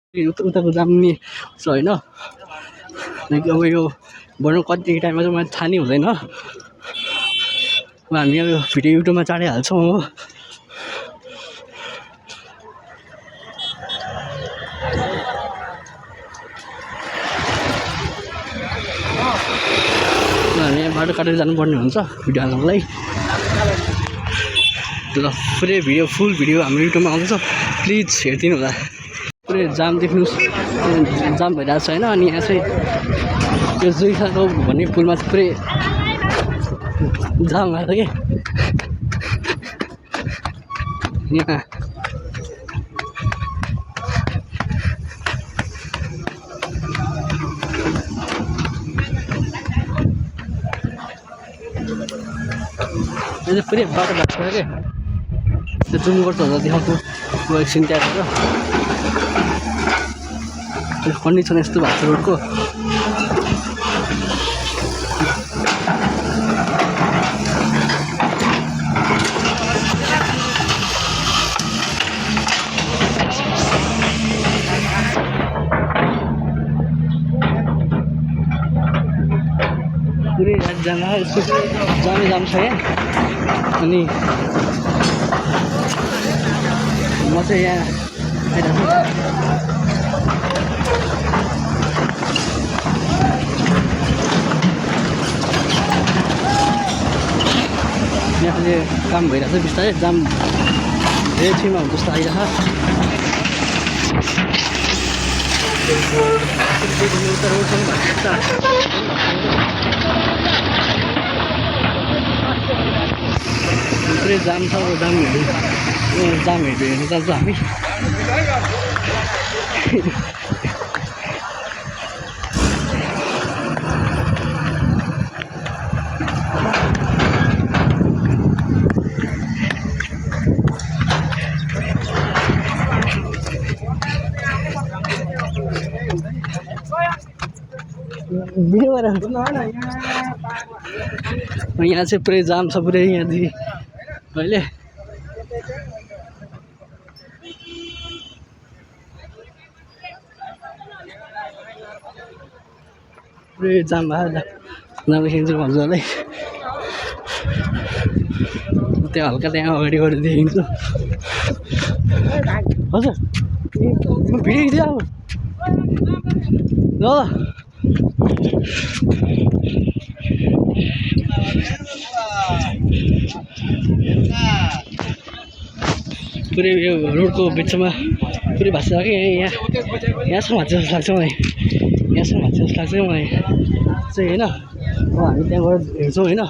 उताको जाने छ होइन। अब यो भन्नु कति टाइममा चाहिँ मलाई थाहा नै हुँदैन। अब हामी अब भिडियो युट्युबमा चाँडै हाल्छौँ हो। हामी यहाँ बाटो काटेर जानुपर्ने हुन्छ भिडियो हाल्नको लागि। ल पुरै भिडियो फुल भिडियो हाम्रो युट्युबमा आउँछ, प्लिज हेरिदिनु होला। पुरै जाम देख्नुहोस्, जाम भइरहेको छ होइन। अनि यहाँ चाहिँ यो जुइखाको भन्ने पुलमा चाहिँ पुरै जाम भएको छ कि यहाँ। पुरै बाटो भएको छ क्या, त्यो जुम गर्छ होला देखाउँछु म एकछिन। त्यहाँबाट त्यो कन्डिसन यस्तो भएको छ रोडको। पुरै रात जाँदा यस्तो जामै जाम छ यहाँ। अनि म चाहिँ यहाँ आइरहेको छु। यहाँ चाहिँ काम भइरहेको छ बिस्तारै, जाम धेरै छेउमा हुन्छ जस्तो आइरहेको। पुरै जाम छ, जामहरू हेर्नु जान्छ हामी। यहाँ चाहिँ पुरै जाम छ पुरै यहाँदेखि अहिले। पुरै जाम भएको जाम देखिन्छ मजाले। त्यहाँ हल्का त्यहाँ अगाडि गएर देखिन्छु। हजुर म भिडियो खिच्दै अब ल। पुरै यो रोडको बिचमा पुरै भाँच्छ कि यहाँसम्म भाँच्छ जस्तो लाग्छ मलाई। यहाँसम्म भाँच्छ जस्तो लाग्छ मलाई चाहिँ होइन। अब हामी त्यहाँ गएर हेर्छौँ होइन।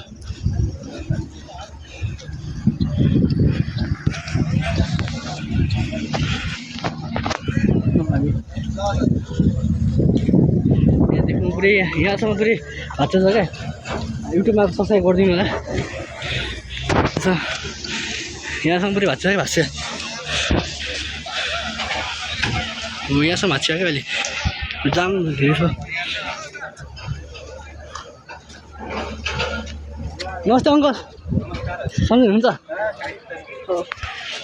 यहाँ देख्नु पुरै यहाँसम्म पुरै भाँच्छ छ क्या। युट्युबमा सब्सक्राइब गरिदिनु होला। यहाँसम्म पुरै भाँच्छ क्या, भाँच्छ। यहाँसम्म भाँच्छ क्या अहिले, जाम धेरै छ। नमस्ते अङ्कल, सम्झिनुहुन्छ?